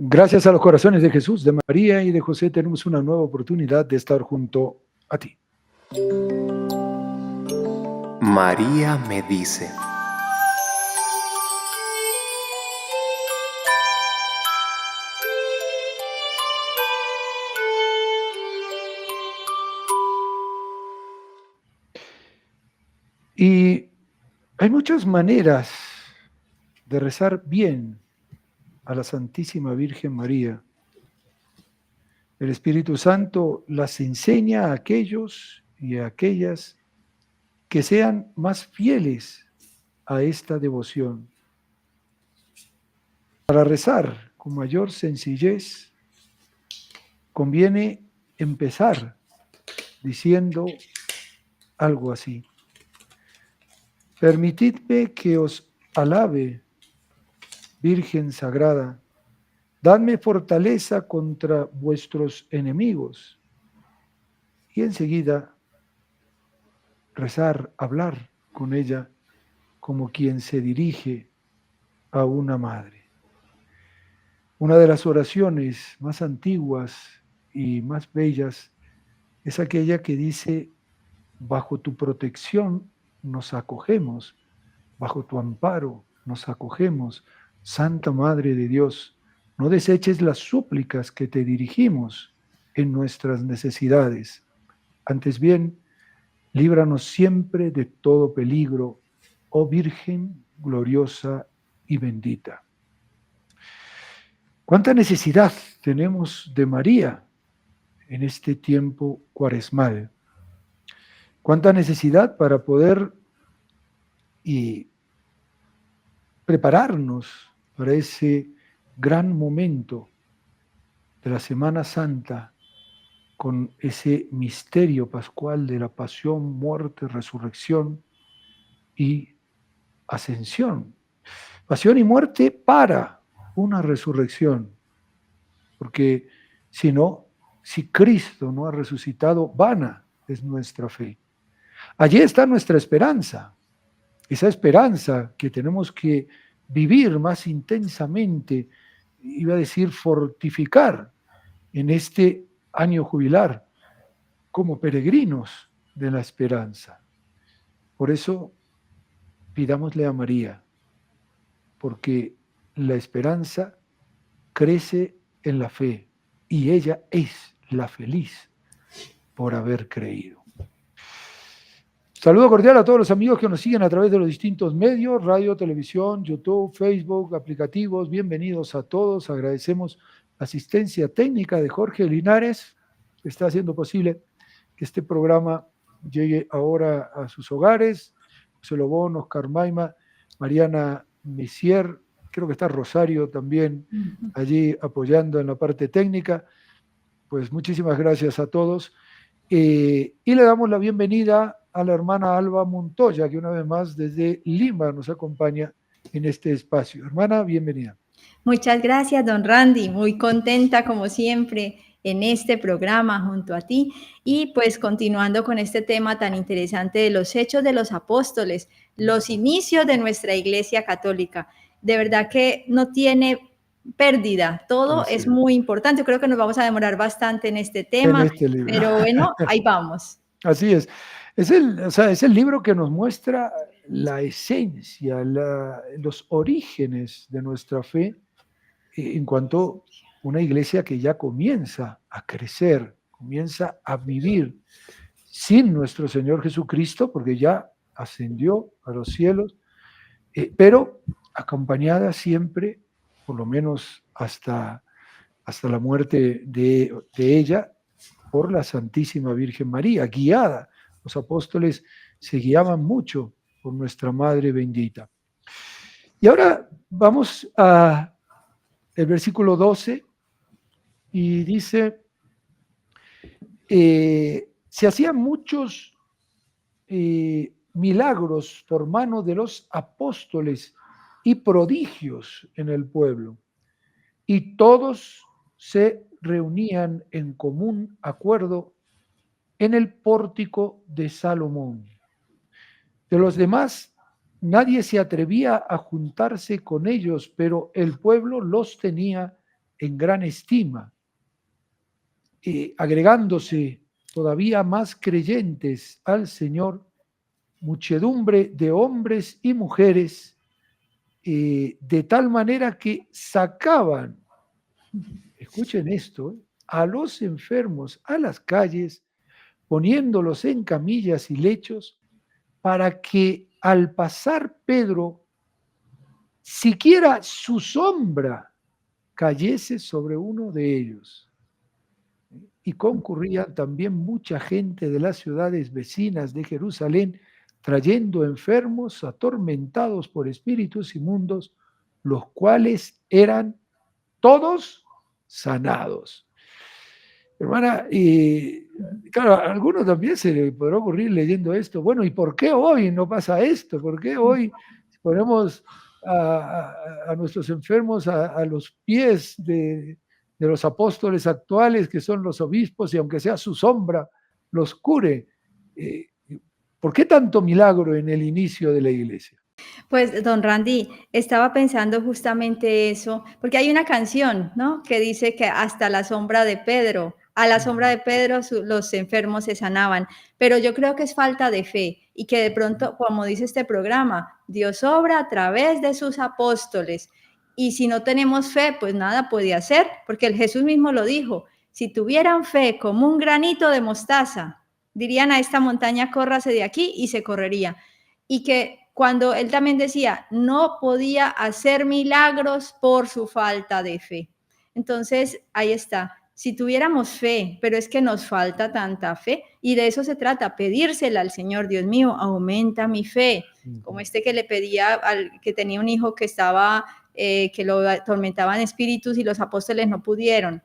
Gracias a los corazones de Jesús, de María y de José, tenemos una nueva oportunidad de estar junto a ti. María me dice. Y hay muchas maneras de rezar bien a la Santísima Virgen María. El Espíritu Santo las enseña a aquellos y a aquellas que sean más fieles a esta devoción. Para rezar con mayor sencillez, conviene empezar diciendo algo así: permitidme que os alabe, Virgen Sagrada, dadme fortaleza contra vuestros enemigos. Y enseguida rezar, hablar con ella como quien se dirige a una madre. Una de las oraciones más antiguas y más bellas es aquella que dice: bajo tu protección nos acogemos, bajo tu amparo nos acogemos, Santa Madre de Dios, no deseches las súplicas que te dirigimos en nuestras necesidades. Antes bien, líbranos siempre de todo peligro, oh Virgen gloriosa y bendita. ¿Cuánta necesidad tenemos de María en este tiempo cuaresmal? ¿Cuánta necesidad para poder prepararnos para ese gran momento de la Semana Santa, con ese misterio pascual de la pasión, muerte, resurrección y ascensión? Pasión y muerte para una resurrección, porque si no, si Cristo no ha resucitado, vana es nuestra fe. Allí está nuestra esperanza, esa esperanza que tenemos que vivir más intensamente, iba a decir fortificar en este año jubilar, como peregrinos de la esperanza. Por eso pidámosle a María, porque la esperanza crece en la fe y ella es la feliz por haber creído. Saludo cordial a todos los amigos que nos siguen a través de los distintos medios, radio, televisión, YouTube, Facebook, aplicativos. Bienvenidos a todos. Agradecemos la asistencia técnica de Jorge Linares, que está haciendo posible que este programa llegue ahora a sus hogares. José Lobón, Oscar Maima, Mariana Messier, creo que está Rosario también allí apoyando en la parte técnica. Pues muchísimas gracias a todos. Y le damos la bienvenida a la hermana Alba Montoya, que una vez más desde Lima nos acompaña en este espacio. Hermana, bienvenida. Muchas gracias, don Randy. Muy contenta, como siempre, en este programa junto a ti. Y pues continuando con este tema tan interesante de los hechos de los apóstoles, los inicios de nuestra Iglesia Católica. De verdad que no tiene pérdida, todo es muy importante. Yo creo que nos vamos a demorar bastante en este tema, pero bueno, ahí vamos. Así es. Es el libro que nos muestra la esencia, los orígenes de nuestra fe en cuanto a una iglesia que ya comienza a crecer, comienza a vivir sin nuestro Señor Jesucristo, porque ya ascendió a los cielos, pero acompañada siempre, por lo menos hasta la muerte de ella, por la Santísima Virgen María, guiada. Los apóstoles se guiaban mucho por nuestra Madre bendita. Y ahora vamos a el versículo 12 y dice: se hacían muchos milagros por mano de los apóstoles y prodigios en el pueblo, y todos se reunían en común acuerdo en el pórtico de Salomón. De los demás, nadie se atrevía a juntarse con ellos, pero el pueblo los tenía en gran estima, agregándose todavía más creyentes al Señor, muchedumbre de hombres y mujeres, de tal manera que sacaban, escuchen esto, a los enfermos a las calles, poniéndolos en camillas y lechos, para que al pasar Pedro, siquiera su sombra cayese sobre uno de ellos. Y concurría también mucha gente de las ciudades vecinas de Jerusalén, trayendo enfermos atormentados por espíritus inmundos, los cuales eran todos sanados. Hermana, claro, a algunos también se le podrá ocurrir leyendo esto, bueno, ¿y por qué hoy no pasa esto? ¿Por qué hoy ponemos a nuestros enfermos a los pies de los apóstoles actuales, que son los obispos, y aunque sea su sombra, los cure? ¿Por qué tanto milagro en el inicio de la iglesia? Pues, don Randy, estaba pensando justamente eso, porque hay una canción, ¿no? Que dice que hasta la sombra de Pedro, a la sombra de Pedro los enfermos se sanaban, pero yo creo que es falta de fe y que de pronto, como dice este programa, Dios obra a través de sus apóstoles y si no tenemos fe, pues nada puede hacer, porque el Jesús mismo lo dijo, si tuvieran fe como un granito de mostaza, dirían a esta montaña, córrase de aquí y se correría. Y que cuando él también decía, no podía hacer milagros por su falta de fe. Entonces, ahí está. Si tuviéramos fe, pero es que nos falta tanta fe, y de eso se trata, pedírsela al Señor, Dios mío, aumenta mi fe, como este que le pedía al que tenía un hijo que estaba, que lo atormentaban espíritus y los apóstoles no pudieron.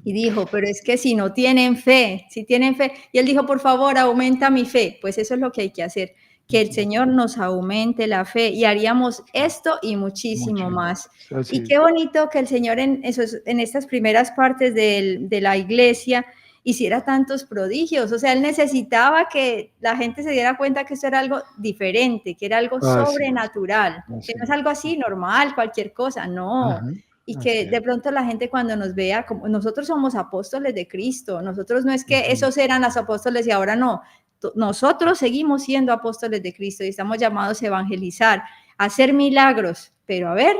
Y dijo, pero es que si no tienen fe, si tienen fe, y él dijo, por favor, aumenta mi fe, pues eso es lo que hay que hacer, que el Señor nos aumente la fe y haríamos esto y muchísimo más. Y qué bonito que el Señor en estas primeras partes de la iglesia hiciera tantos prodigios, o sea, él necesitaba que la gente se diera cuenta que esto era algo diferente, que era algo sobrenatural, que no es algo así normal, cualquier cosa, no. Ajá. Y que de pronto la gente cuando nos vea, como nosotros somos apóstoles de Cristo, nosotros no es que esos eran los apóstoles y ahora no, nosotros seguimos siendo apóstoles de Cristo y estamos llamados a evangelizar, a hacer milagros, pero a ver,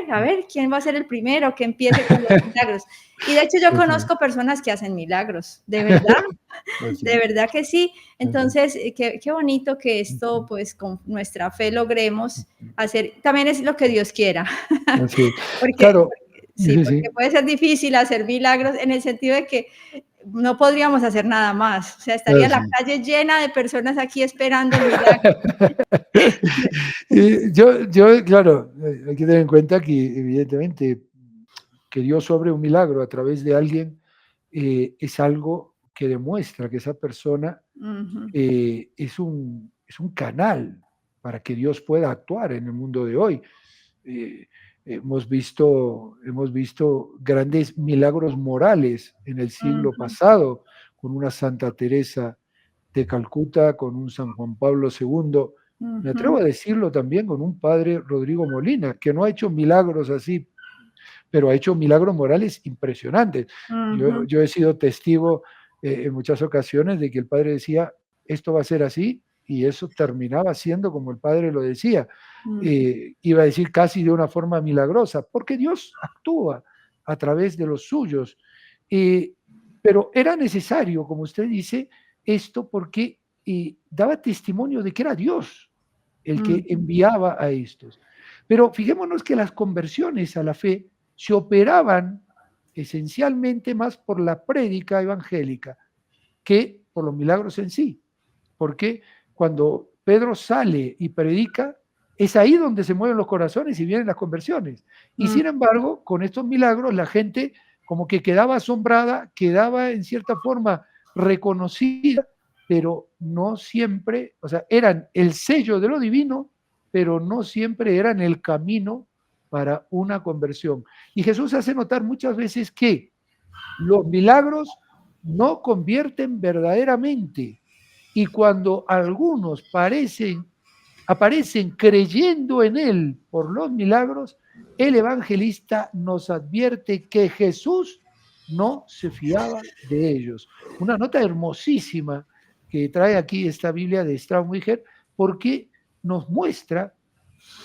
¿quién va a ser el primero que empiece con los milagros? Y de hecho yo conozco personas que hacen milagros, de verdad, de verdad que sí. Entonces, qué bonito que esto, pues con nuestra fe logremos hacer, también es lo que Dios quiera. Porque, claro. sí, porque puede ser difícil hacer milagros en el sentido de que no podríamos hacer nada más. O sea, estaría la calle llena de personas aquí esperando el milagro. Claro, hay que tener en cuenta que evidentemente que Dios obre un milagro a través de alguien es algo que demuestra que esa persona es un canal para que Dios pueda actuar en el mundo de hoy. Hemos visto grandes milagros morales en el siglo pasado, con una Santa Teresa de Calcuta, con un San Juan Pablo II. Me atrevo a decirlo también con un padre Rodrigo Molina, que no ha hecho milagros así, pero ha hecho milagros morales impresionantes. Yo he sido testigo en muchas ocasiones de que el padre decía, esto va a ser así, y eso terminaba siendo como el padre lo decía. Iba a decir casi de una forma milagrosa, porque Dios actúa a través de los suyos. Pero era necesario, como usted dice, esto porque daba testimonio de que era Dios el que enviaba a estos. Pero fijémonos que las conversiones a la fe se operaban esencialmente más por la prédica evangélica que por los milagros en sí. Porque cuando Pedro sale y predica, es ahí donde se mueven los corazones y vienen las conversiones. Y sin embargo, con estos milagros, la gente como que quedaba asombrada, quedaba en cierta forma reconocida, pero no siempre, o sea, eran el sello de lo divino, pero no siempre eran el camino para una conversión. Y Jesús hace notar muchas veces que los milagros no convierten verdaderamente. Y cuando algunos aparecen creyendo en Él por los milagros, el evangelista nos advierte que Jesús no se fiaba de ellos. Una nota hermosísima que trae aquí esta Biblia de Strauss-Wicher, porque nos muestra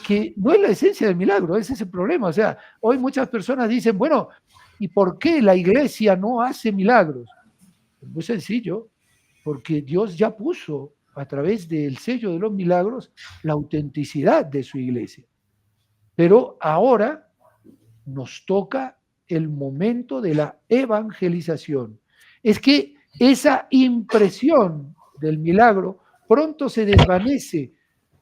que no es la esencia del milagro, ese es el problema. O sea, hoy muchas personas dicen, bueno, ¿y por qué la iglesia no hace milagros? Muy sencillo, porque Dios ya puso a través del sello de los milagros la autenticidad de su iglesia. Pero ahora nos toca el momento de la evangelización. Es que esa impresión del milagro pronto se desvanece,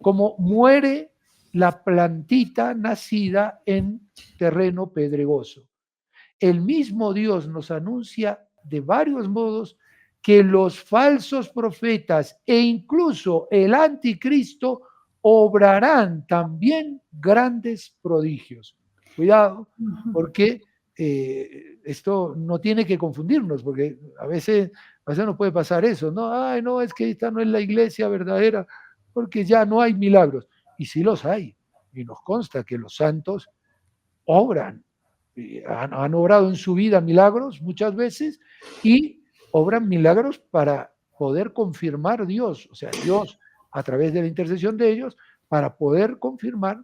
como muere la plantita nacida en terreno pedregoso. El mismo Dios nos anuncia de varios modos que los falsos profetas e incluso el anticristo obrarán también grandes prodigios. Cuidado, porque esto no tiene que confundirnos, porque a veces nos puede pasar eso, ¿no? Ay, no, es que esta no es la iglesia verdadera, porque ya no hay milagros. Y sí los hay, y nos consta que los santos obran, han obrado en su vida milagros muchas veces y obran milagros para poder confirmar Dios, o sea, Dios a través de la intercesión de ellos, para poder confirmar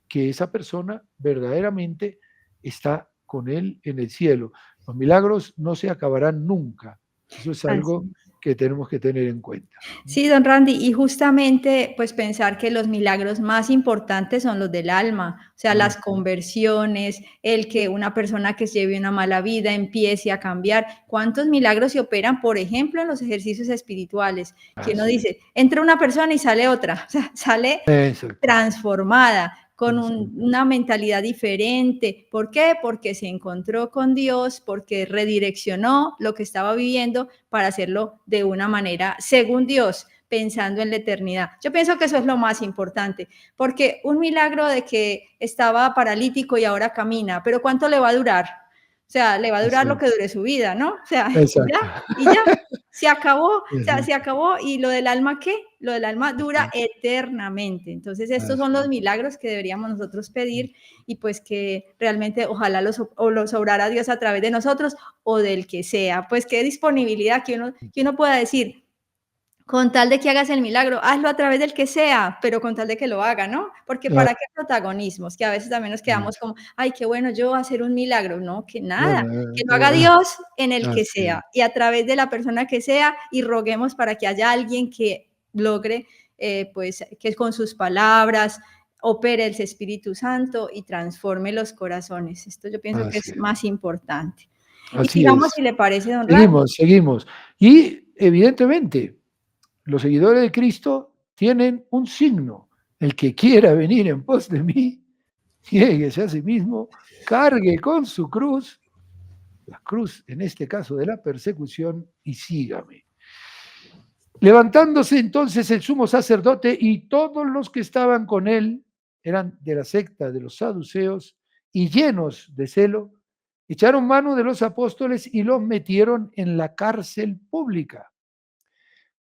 que esa persona verdaderamente está con Él en el cielo. Los milagros no se acabarán nunca. Eso es algo que tenemos que tener en cuenta. Sí, don Randy, y justamente pues pensar que los milagros más importantes son los del alma, o sea, las conversiones, el que una persona que lleve una mala vida empiece a cambiar. ¿Cuántos milagros se operan, por ejemplo, en los ejercicios espirituales? Que uno dice, entra una persona y sale otra, o sea, sale transformada, con una mentalidad diferente. ¿Por qué? Porque se encontró con Dios, porque redireccionó lo que estaba viviendo para hacerlo de una manera según Dios, pensando en la eternidad. Yo pienso que eso es lo más importante, porque un milagro de que estaba paralítico y ahora camina, pero ¿cuánto le va a durar? O sea, le va a durar lo que dure su vida, ¿no? O sea, y ya, se acabó, o sea, se acabó. ¿Y lo del alma qué? Lo del alma dura eternamente. Entonces, estos son los milagros que deberíamos nosotros pedir y pues que realmente ojalá los obrara Dios a través de nosotros o del que sea. Pues qué disponibilidad que uno pueda decir, con tal de que hagas el milagro, hazlo a través del que sea, pero con tal de que lo haga, ¿no? Porque ¿para qué protagonismos? Que a veces también nos quedamos como, ay, qué bueno yo hacer un milagro. No, que nada, que lo haga Dios en el que sea y a través de la persona que sea y roguemos para que haya alguien que logre, pues, que con sus palabras opere el Espíritu Santo y transforme los corazones. Esto yo pienso que es más importante. Y sigamos, si le parece, don Randy. Seguimos. Y evidentemente, los seguidores de Cristo tienen un signo. El que quiera venir en pos de mí, niéguese a sí mismo, cargue con su cruz, la cruz en este caso de la persecución, y sígame. Levantándose entonces el sumo sacerdote y todos los que estaban con él, eran de la secta de los saduceos, y llenos de celo, echaron mano de los apóstoles y los metieron en la cárcel pública.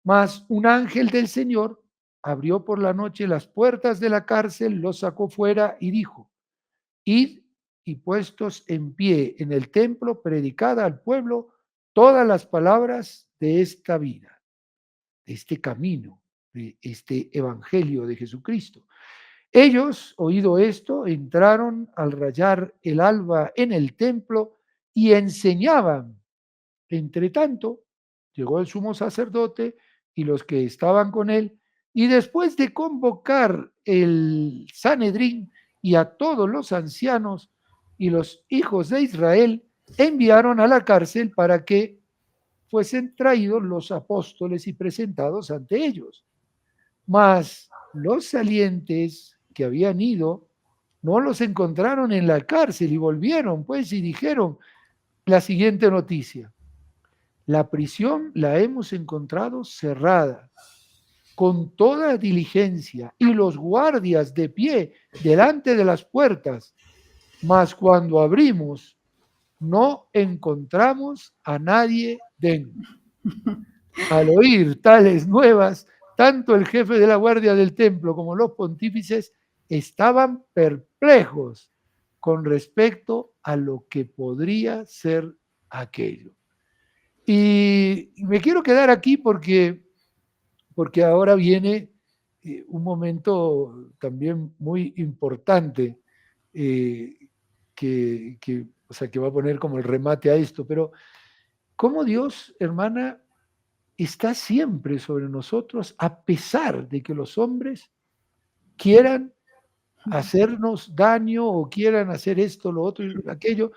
Mas un ángel del Señor abrió por la noche las puertas de la cárcel, los sacó fuera y dijo: id y puestos en pie en el templo, predicad al pueblo todas las palabras de esta vida, de este camino, de este evangelio de Jesucristo. Ellos, oído esto, entraron al rayar el alba en el templo y enseñaban. Entre tanto, llegó el sumo sacerdote y los que estaban con él, y después de convocar el Sanedrín y a todos los ancianos y los hijos de Israel, enviaron a la cárcel para que fuesen traídos los apóstoles y presentados ante ellos. Mas los salientes que habían ido no los encontraron en la cárcel y volvieron pues y dijeron la siguiente noticia: la prisión la hemos encontrado cerrada con toda diligencia y los guardias de pie delante de las puertas, mas cuando abrimos no encontramos a nadie dentro. Al oír tales nuevas, tanto el jefe de la guardia del templo como los pontífices estaban perplejos con respecto a lo que podría ser aquello. Y me quiero quedar aquí porque ahora viene un momento también muy importante o sea, que va a poner como el remate a esto, pero cómo Dios, hermana, está siempre sobre nosotros a pesar de que los hombres quieran hacernos daño o quieran hacer esto, lo otro y aquello.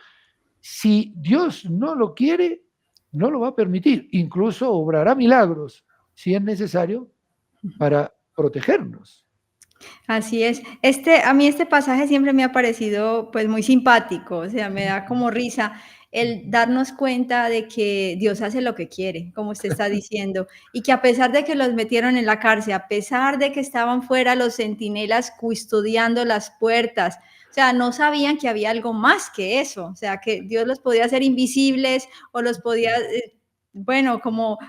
Si Dios no lo quiere, no lo va a permitir. Incluso obrará milagros, si es necesario, para protegernos. Así es. A mí este pasaje siempre me ha parecido pues muy simpático, o sea, me da como risa el darnos cuenta de que Dios hace lo que quiere, como usted está diciendo, y que a pesar de que los metieron en la cárcel, a pesar de que estaban fuera los centinelas custodiando las puertas, o sea, no sabían que había algo más que eso, o sea, que Dios los podía hacer invisibles o los podía, bueno, como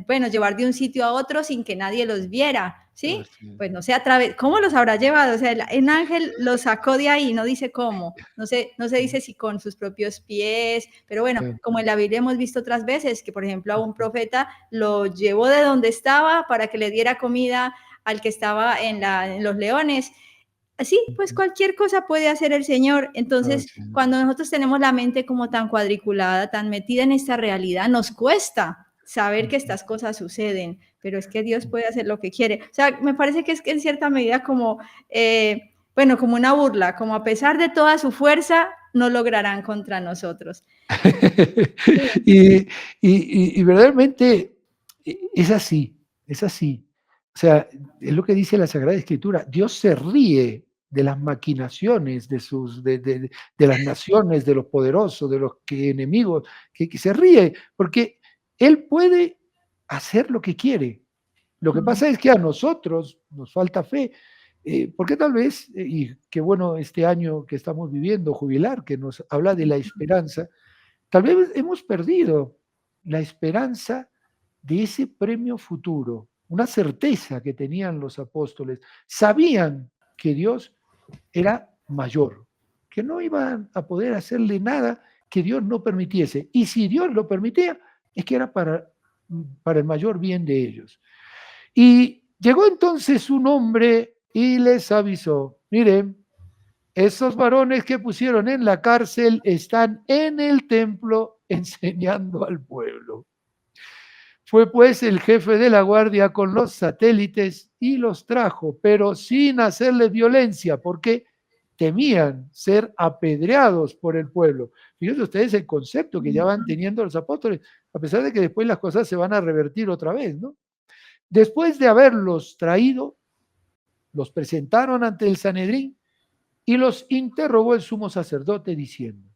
bueno, llevar de un sitio a otro sin que nadie los viera, ¿sí? Así es. Pues no sé a través, ¿cómo los habrá llevado? O sea, el ángel los sacó de ahí, no dice cómo, no se dice si con sus propios pies, pero bueno, como en la Biblia hemos visto otras veces, que por ejemplo a un profeta lo llevó de donde estaba para que le diera comida al que estaba en los leones. Así, pues cualquier cosa puede hacer el Señor. Entonces, Así es. cuando nosotros tenemos la mente como tan cuadriculada, tan metida en esta realidad, nos cuesta saber que estas cosas suceden, pero es que Dios puede hacer lo que quiere. O sea, me parece que es que en cierta medida como, bueno, como una burla, como a pesar de toda su fuerza, no lograrán contra nosotros. y verdaderamente es así, es así. O sea, es lo que dice la Sagrada Escritura. Dios se ríe de las maquinaciones de las naciones, de los poderosos, de los enemigos, que se ríe, porque Él puede hacer lo que quiere. Lo que pasa es que a nosotros nos falta fe, porque tal vez, y qué bueno este año que estamos viviendo, jubilar, que nos habla de la esperanza, tal vez hemos perdido la esperanza de ese premio futuro, una certeza que tenían los apóstoles. Sabían que Dios era mayor, que no iban a poder hacerle nada que Dios no permitiese. Y si Dios lo permitía, es que era para el mayor bien de ellos. Y llegó entonces un hombre y les avisó, miren, esos varones que pusieron en la cárcel están en el templo enseñando al pueblo. Fue pues el jefe de la guardia con los satélites y los trajo, pero sin hacerles violencia, porque temían ser apedreados por el pueblo. Fíjense ustedes el concepto que ya van teniendo los apóstoles, a pesar de que después las cosas se van a revertir otra vez, ¿no? Después de haberlos traído, los presentaron ante el Sanedrín y los interrogó el sumo sacerdote diciendo,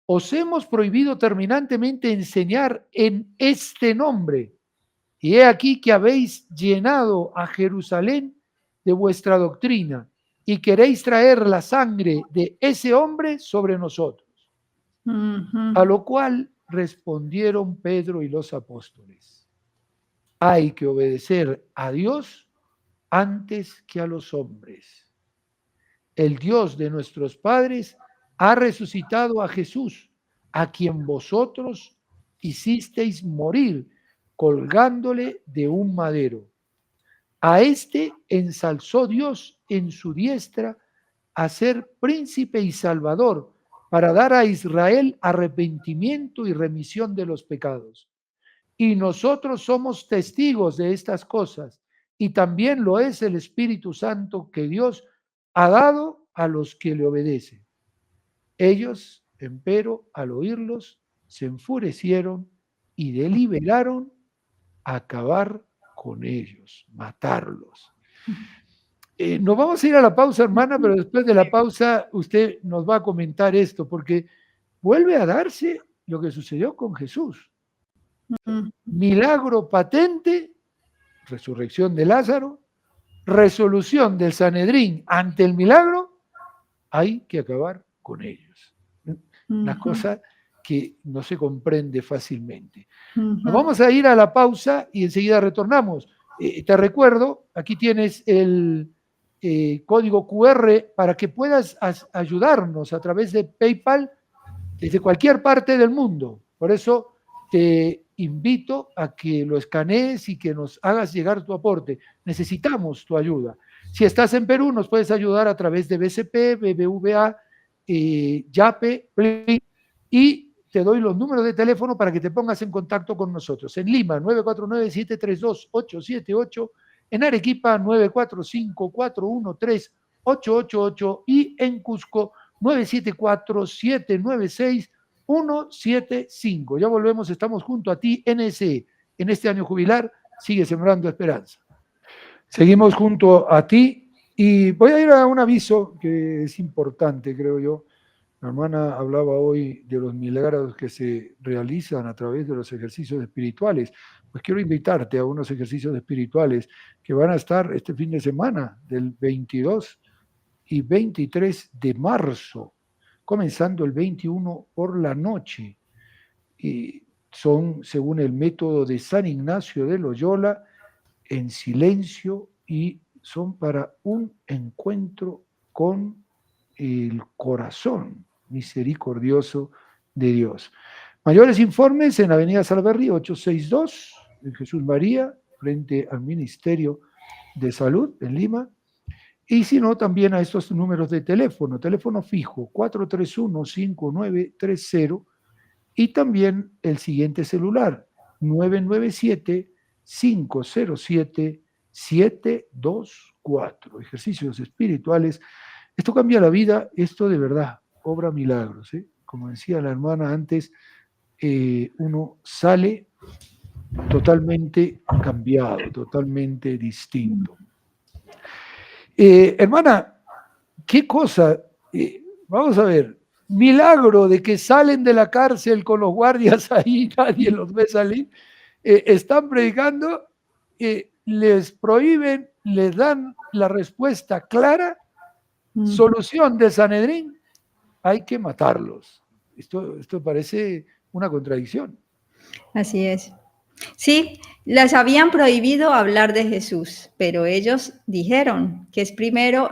os hemos prohibido terminantemente enseñar en este nombre, y he aquí que habéis llenado a Jerusalén de vuestra doctrina y queréis traer la sangre de ese hombre sobre nosotros. A lo cual respondieron Pedro y los apóstoles, hay que obedecer a Dios antes que a los hombres. El Dios de nuestros padres ha resucitado a Jesús, a quien vosotros hicisteis morir colgándole de un madero. A este ensalzó Dios en su diestra a ser príncipe y salvador, para dar a Israel arrepentimiento y remisión de los pecados. Y nosotros somos testigos de estas cosas, y también lo es el Espíritu Santo que Dios ha dado a los que le obedecen. Ellos, empero, al oírlos, se enfurecieron y deliberaron acabar con ellos, matarlos. Nos vamos a ir a la pausa, hermana, pero después de la pausa usted nos va a comentar esto, porque vuelve a darse lo que sucedió con Jesús. Milagro patente, resurrección de Lázaro, resolución del Sanedrín ante el milagro, hay que acabar con ellos. Una cosa que no se comprende fácilmente. Nos vamos a ir a la pausa y enseguida retornamos. Te recuerdo, aquí tienes código QR para que puedas ayudarnos a través de PayPal desde cualquier parte del mundo. Por eso te invito a que lo escanees y que nos hagas llegar tu aporte. Necesitamos tu ayuda. Si estás en Perú, nos puedes ayudar a través de BCP, BBVA, Yape, Play, y te doy los números de teléfono para que te pongas en contacto con nosotros. En Lima, 949-732-878, en Arequipa, 945-413-888 y en Cusco, 974-796-175. Ya volvemos, estamos junto a ti, NSE. En este año jubilar, sigue sembrando esperanza. Seguimos junto a ti y voy a ir a un aviso que es importante, creo yo. La hermana hablaba hoy de los milagros que se realizan a través de los ejercicios espirituales. Pues quiero invitarte a unos ejercicios espirituales que van a estar este fin de semana, del 22 y 23 de marzo, comenzando el 21 por la noche. Y son, según el método de San Ignacio de Loyola, en silencio, y son para un encuentro con el corazón misericordioso de Dios. Mayores informes en Avenida Salaverry 862, en Jesús María, frente al Ministerio de Salud en Lima. Y si no, también a estos números de teléfono fijo 431-5930 y también el siguiente celular 997-507-724. Ejercicios espirituales. Esto cambia la vida, esto de verdad obra milagros, ¿eh? Como decía la hermana antes, uno sale totalmente cambiado, totalmente distinto. Hermana, qué cosa, vamos a ver, milagro de que salen de la cárcel con los guardias ahí, nadie los ve salir, están predicando, les prohíben, les dan la respuesta clara, solución de Sanedrín, hay que matarlos. Esto parece una contradicción. Así es. Sí, les habían prohibido hablar de Jesús, pero ellos dijeron que es primero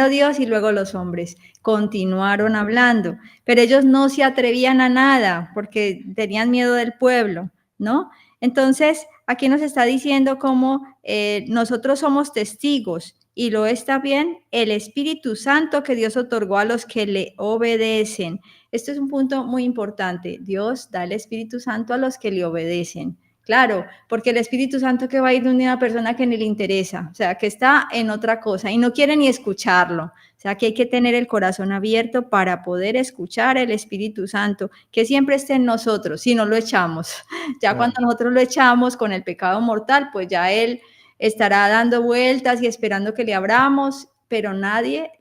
Dios y luego los hombres. Continuaron hablando, pero ellos no se atrevían a nada porque tenían miedo del pueblo, ¿no? Entonces, aquí nos está diciendo cómo nosotros somos testigos y lo está bien el Espíritu Santo que Dios otorgó a los que le obedecen. Esto es un punto muy importante. Dios da el Espíritu Santo a los que le obedecen. Claro, porque el Espíritu Santo que va a ir de una persona que ni le interesa, o sea, que está en otra cosa y no quiere ni escucharlo. O sea, que hay que tener el corazón abierto para poder escuchar el Espíritu Santo, que siempre esté en nosotros, si no lo echamos. Ya cuando nosotros lo echamos con el pecado mortal, pues ya Él estará dando vueltas y esperando que le abramos, pero a nadie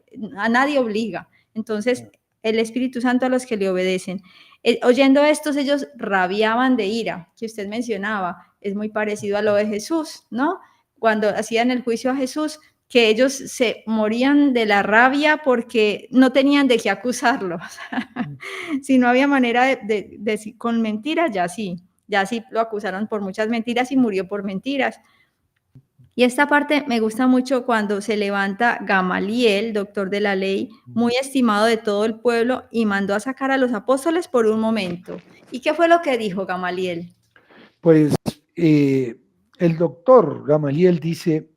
obliga. Entonces, el Espíritu Santo a los que le obedecen. Oyendo estos, ellos rabiaban de ira, que usted mencionaba, es muy parecido a lo de Jesús, ¿no? Cuando hacían el juicio a Jesús, que ellos se morían de la rabia porque no tenían de qué acusarlo. Si no había manera con mentiras, ya sí lo acusaron por muchas mentiras y murió por mentiras. Y esta parte me gusta mucho cuando se levanta Gamaliel, doctor de la ley, muy estimado de todo el pueblo, y mandó a sacar a los apóstoles por un momento. ¿Y qué fue lo que dijo Gamaliel? Pues el doctor Gamaliel dice: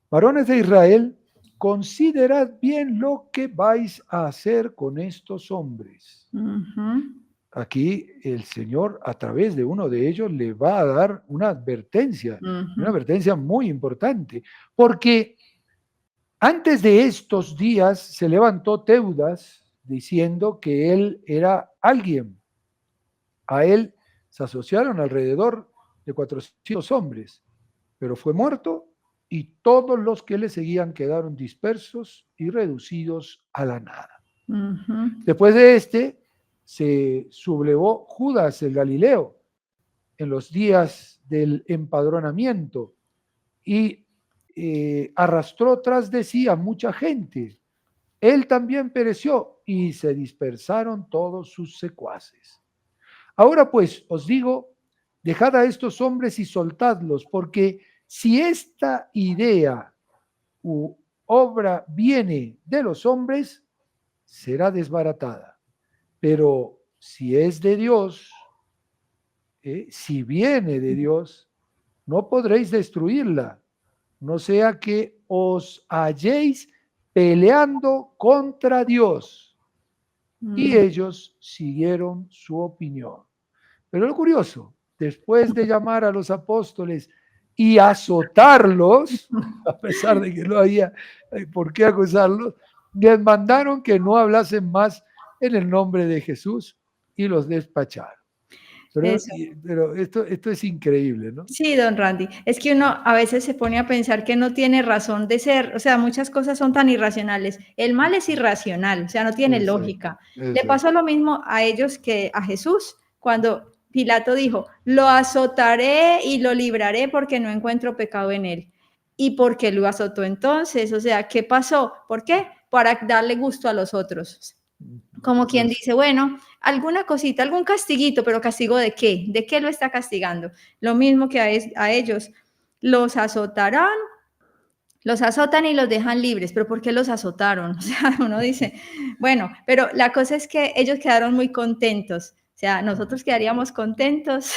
varones de Israel, considerad bien lo que vais a hacer con estos hombres. Aquí el Señor, a través de uno de ellos, le va a dar una advertencia muy importante, porque antes de estos días se levantó Teudas diciendo que él era alguien. A él se asociaron alrededor de 400 hombres, pero fue muerto y todos los que le seguían quedaron dispersos y reducidos a la nada. Después de se sublevó Judas el Galileo en los días del empadronamiento y arrastró tras de sí a mucha gente. Él también pereció y se dispersaron todos sus secuaces. Ahora pues os digo, dejad a estos hombres y soltadlos, porque si esta idea u obra viene de los hombres, será desbaratada. Pero si es de Dios, si viene de Dios, no podréis destruirla, no sea que os halléis peleando contra Dios. Y ellos siguieron su opinión. Pero lo curioso, después de llamar a los apóstoles y azotarlos, a pesar de que no había por qué acusarlos, les mandaron que no hablasen más en el nombre de Jesús y los despacharon. Pero esto es increíble, ¿no? Sí, don Randy. Es que uno a veces se pone a pensar que no tiene razón de ser. O sea, muchas cosas son tan irracionales. El mal es irracional, o sea, no tiene lógica. Le pasó lo mismo a ellos que a Jesús, cuando Pilato dijo, lo azotaré y lo libraré porque no encuentro pecado en él. ¿Y por qué lo azotó entonces? O sea, ¿qué pasó? ¿Por qué? Para darle gusto a los otros. Como quien dice, bueno, alguna cosita, algún castiguito, pero ¿castigo de qué? ¿De qué lo está castigando? Lo mismo que a ellos, los azotarán, los azotan y los dejan libres, pero ¿por qué los azotaron? O sea, uno dice, bueno, pero la cosa es que ellos quedaron muy contentos. O sea, nosotros quedaríamos contentos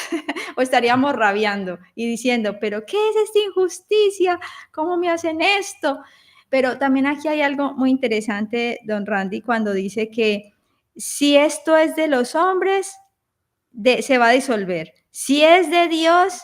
o estaríamos rabiando y diciendo, pero ¿qué es esta injusticia? ¿Cómo me hacen esto? Pero también aquí hay algo muy interesante, don Randy, cuando dice que si esto es de los hombres, se va a disolver. Si es de Dios,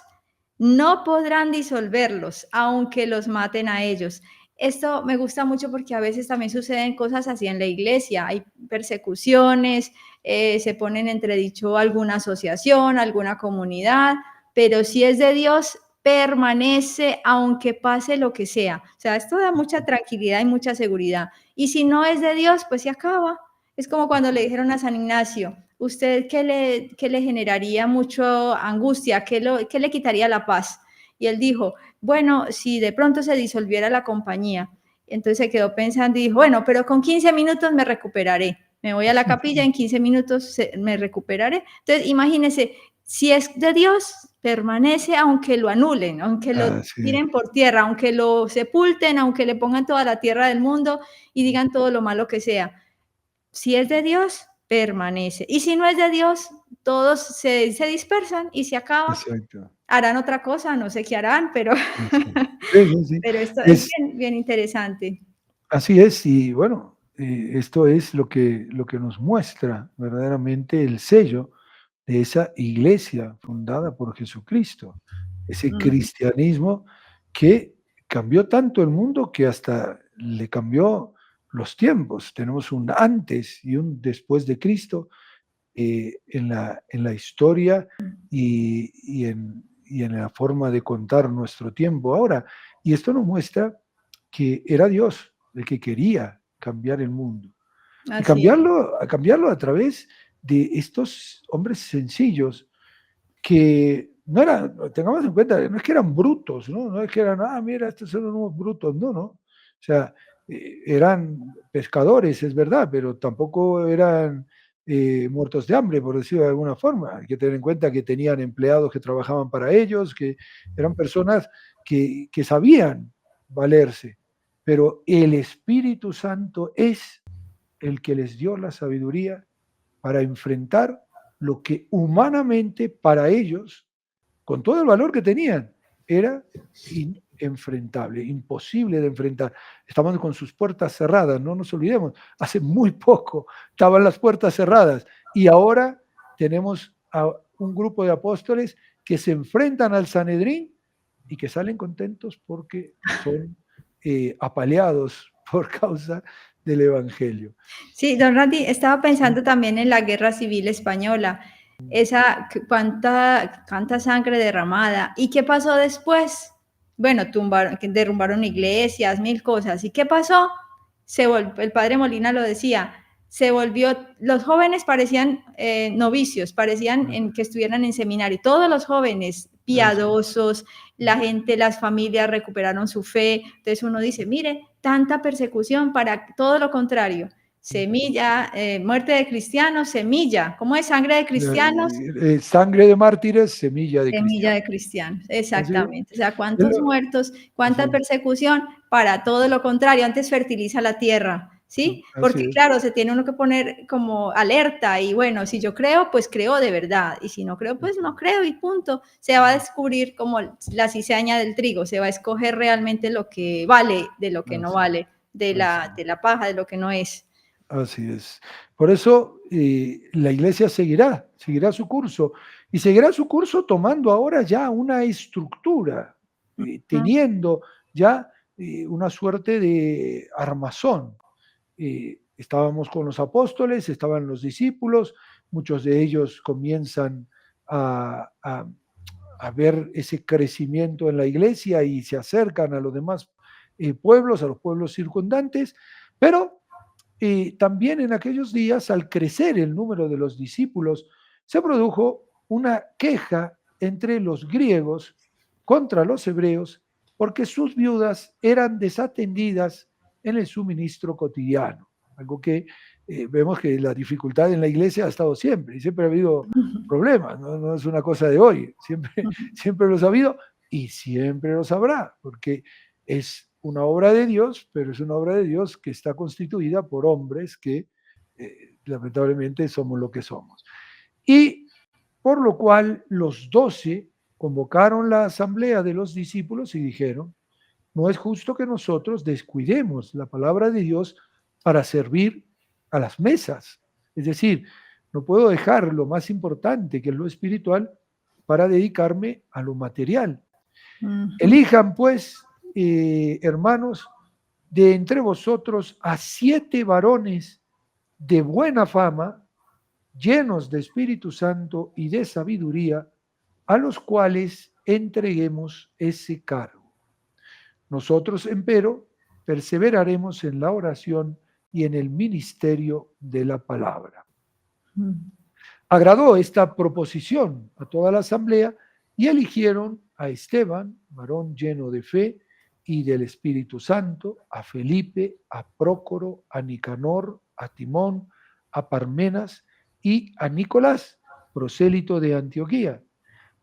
no podrán disolverlos, aunque los maten a ellos. Esto me gusta mucho porque a veces también suceden cosas así en la iglesia. Hay persecuciones, se pone en entredicho alguna asociación, alguna comunidad, pero si es de Dios, permanece aunque pase lo que sea. O sea, esto da mucha tranquilidad y mucha seguridad. Y si no es de Dios, pues se acaba. Es como cuando le dijeron a San Ignacio, ¿usted qué le generaría mucho angustia? ¿Qué le quitaría la paz? Y él dijo, bueno, si de pronto se disolviera la compañía. Entonces se quedó pensando y dijo, bueno, pero con 15 minutos me recuperaré. Me voy a la capilla, en 15 minutos me recuperaré. Entonces, imagínense, si es de Dios, permanece aunque lo anulen, aunque lo tiren por tierra, aunque lo sepulten, aunque le pongan toda la tierra del mundo y digan todo lo malo que sea. Si es de Dios, permanece. Y si no es de Dios, todos se dispersan y se acaba. Exacto. Harán otra cosa, no sé qué harán, pero, Sí. pero esto es bien, bien interesante. Así es, y bueno, esto es lo que nos muestra verdaderamente el sello de esa iglesia fundada por Jesucristo, ese cristianismo que cambió tanto el mundo que hasta le cambió los tiempos. Tenemos un antes y un después de Cristo en la historia y en la forma de contar nuestro tiempo ahora. Y esto nos muestra que era Dios el que quería cambiar el mundo. Y cambiarlo a través de estos hombres sencillos que no eran, tengamos en cuenta, no es que eran brutos, no es que eran, mira, estos son unos brutos, no. O sea, eran pescadores, es verdad, pero tampoco eran muertos de hambre, por decirlo de alguna forma. Hay que tener en cuenta que tenían empleados que trabajaban para ellos, que eran personas que sabían valerse, pero el Espíritu Santo es el que les dio la sabiduría para enfrentar lo que humanamente para ellos, con todo el valor que tenían, era inenfrentable, imposible de enfrentar. Estaban con sus puertas cerradas, no nos olvidemos, hace muy poco estaban las puertas cerradas y ahora tenemos a un grupo de apóstoles que se enfrentan al Sanedrín y que salen contentos porque son apaleados por causa del Evangelio. Sí, don Randy, estaba pensando también en la Guerra Civil Española, esa cuánta sangre derramada. ¿Y qué pasó después? Bueno, derrumbaron iglesias, mil cosas. ¿Y qué pasó? El padre Molina lo decía, los jóvenes parecían novicios, parecían que estuvieran en seminario. Todos los jóvenes piadosos, la gente, las familias recuperaron su fe. Entonces uno dice, mire, tanta persecución para todo lo contrario. semilla, muerte de cristianos, semilla. ¿Cómo es? Sangre de cristianos, Sangre de mártires, semilla de semilla cristianos. de cristianos. Así es. Exactamente. O sea, Es cuántos lo- muertos, así cuánta es. persecución para todo lo contrario. Antes fertiliza la tierra, ¿sí? Así Porque es. claro, se tiene uno que poner como alerta y bueno, si yo creo, pues creo de verdad. Y si no creo, pues no creo y punto. Se va a descubrir como la cizaña del trigo, se va a escoger realmente lo que vale de lo que no Así, vale, así. de la paja, de lo que no es. Así es. Por eso la iglesia seguirá su curso y seguirá su curso tomando ahora ya una estructura, Ujú. teniendo ya una suerte de armazón. Estábamos con los apóstoles, estaban los discípulos, muchos de ellos comienzan a ver ese crecimiento en la iglesia y se acercan a los demás pueblos, a los pueblos circundantes, pero también en aquellos días, al crecer el número de los discípulos, se produjo una queja entre los griegos contra los hebreos porque sus viudas eran desatendidas en el suministro cotidiano, algo que vemos que la dificultad en la iglesia ha estado siempre y siempre ha habido problemas, no, no es una cosa de hoy, siempre, siempre los ha habido y siempre los habrá, porque es una obra de Dios, pero es una obra de Dios que está constituida por hombres que lamentablemente somos lo que somos. Y por lo cual los 12 convocaron la asamblea de los discípulos y dijeron, no es justo que nosotros descuidemos la palabra de Dios para servir a las mesas. Es decir, no puedo dejar lo más importante, que es lo espiritual, para dedicarme a lo material. Ujú. Elijan pues, hermanos, de entre vosotros a 7 varones de buena fama, llenos de Espíritu Santo y de sabiduría, a los cuales entreguemos ese cargo. Nosotros, empero, perseveraremos en la oración y en el ministerio de la palabra. Agradó esta proposición a toda la asamblea y eligieron a Esteban, varón lleno de fe y del Espíritu Santo, a Felipe, a Prócoro, a Nicanor, a Timón, a Parmenas y a Nicolás, prosélito de Antioquía.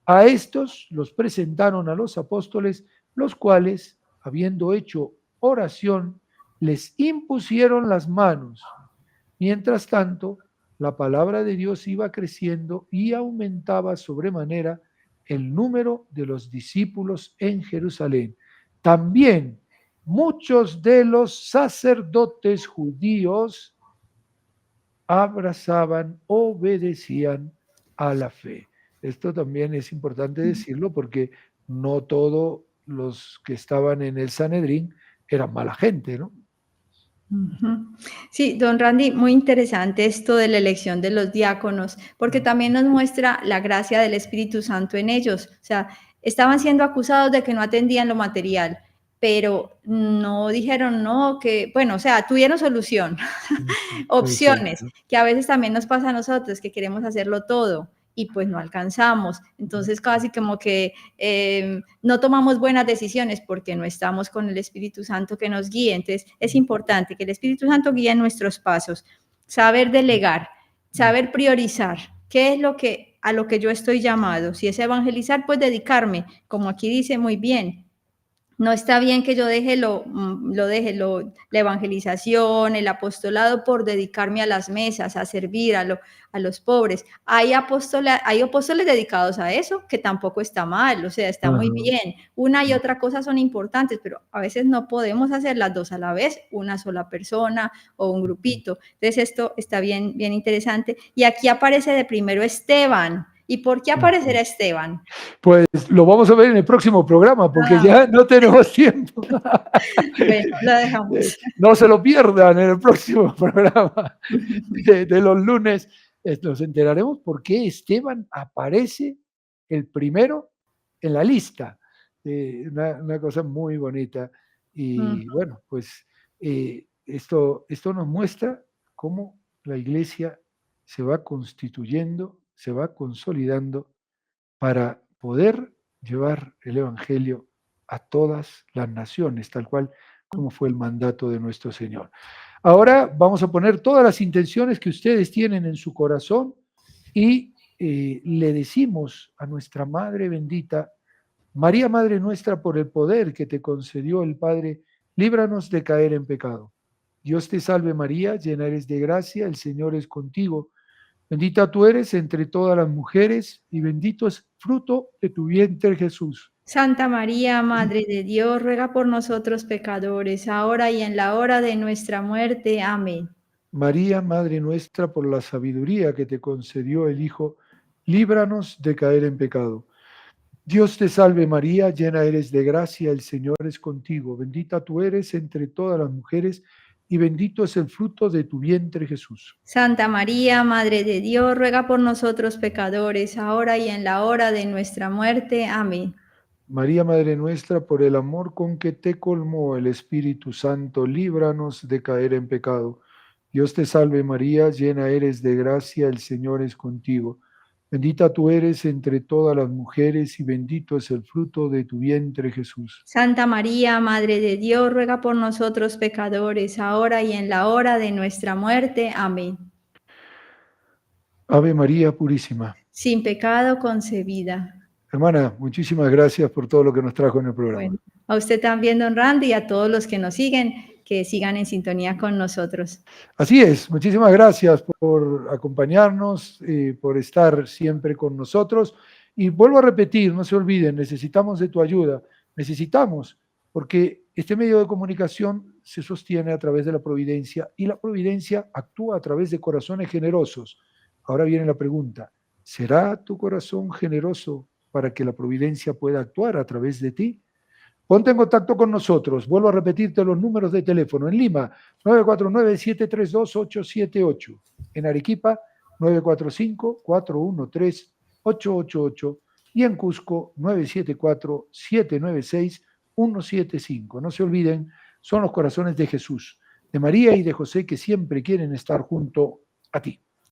A estos los presentaron a los apóstoles, los cuales, habiendo hecho oración, les impusieron las manos. Mientras tanto, la palabra de Dios iba creciendo y aumentaba sobremanera el número de los discípulos en Jerusalén. También muchos de los sacerdotes judíos abrazaban, obedecían a la fe. Esto también es importante decirlo porque no todos los que estaban en el Sanedrín eran mala gente, ¿no? Ujú. Sí, don Randy, muy interesante esto de la elección de los diáconos, porque también nos muestra la gracia del Espíritu Santo en ellos. O sea, estaban siendo acusados de que no atendían lo material, pero no dijeron no, que, bueno, o sea, tuvieron solución. Opciones, Exacto. que a veces también nos pasa a nosotros, que queremos hacerlo todo y pues no alcanzamos. Entonces casi como que no tomamos buenas decisiones porque no estamos con el Espíritu Santo que nos guíe. Entonces es importante que el Espíritu Santo guíe nuestros pasos, saber delegar, saber priorizar, qué es lo que a lo que yo estoy llamado. Si es evangelizar, pues dedicarme, como aquí dice muy bien, no está bien que yo deje la evangelización, el apostolado por dedicarme a las mesas, a servir a los pobres. Hay apóstoles dedicados a eso, que tampoco está mal, o sea, está muy Ajá. bien. Una y otra cosa son importantes, pero a veces no podemos hacer las dos a la vez, una sola persona o un grupito. Entonces esto está bien, bien interesante. Y aquí aparece de primero Esteban. ¿Y por qué aparecerá Esteban? Pues lo vamos a ver en el próximo programa porque Ah, ya no tenemos tiempo. bueno, lo dejamos. No se lo pierdan en el próximo programa de los lunes. Nos enteraremos por qué Esteban aparece el primero en la lista. Una cosa muy bonita. Mm. Y bueno, pues esto nos muestra cómo la iglesia se va constituyendo, se va consolidando para poder llevar el Evangelio a todas las naciones, tal cual como fue el mandato de nuestro Señor. Ahora vamos a poner todas las intenciones que ustedes tienen en su corazón y le decimos a nuestra Madre bendita, María, Madre nuestra, por el poder que te concedió el Padre, líbranos de caer en pecado. Dios te salve María, llena eres de gracia, el Señor es contigo. Bendita tú eres entre todas las mujeres y bendito es fruto de tu vientre Jesús. Santa María, Madre de Dios, ruega por nosotros pecadores, ahora y en la hora de nuestra muerte. Amén. María, Madre nuestra, por la sabiduría que te concedió el Hijo, líbranos de caer en pecado. Dios te salve María, llena eres de gracia, el Señor es contigo. Bendita tú eres entre todas las mujeres y bendito es el fruto de tu vientre Jesús. Santa María, Madre de Dios, ruega por nosotros pecadores, ahora y en la hora de nuestra muerte. Amén. María, Madre nuestra, por el amor con que te colmó el Espíritu Santo, líbranos de caer en pecado. Dios te salve María, llena eres de gracia, el Señor es contigo. Bendita tú eres entre todas las mujeres y bendito es el fruto de tu vientre Jesús. Santa María, Madre de Dios, ruega por nosotros pecadores, ahora y en la hora de nuestra muerte. Amén. Ave María Purísima. Sin pecado concebida. Hermana, muchísimas gracias por todo lo que nos trajo en el programa. Bueno, a usted también, don Randy, y a todos los que nos siguen, que sigan en sintonía con nosotros. Así es, muchísimas gracias por acompañarnos, por estar siempre con nosotros. Y vuelvo a repetir, no se olviden, necesitamos de tu ayuda, necesitamos, porque este medio de comunicación se sostiene a través de la providencia y la providencia actúa a través de corazones generosos. Ahora viene la pregunta, ¿será tu corazón generoso para que la providencia pueda actuar a través de ti? Ponte en contacto con nosotros. Vuelvo a repetirte los números de teléfono. En Lima, 949-732-878. En Arequipa, 945-413-888. Y en Cusco, 974-796-175. No se olviden, son los corazones de Jesús, de María y de José que siempre quieren estar junto a ti.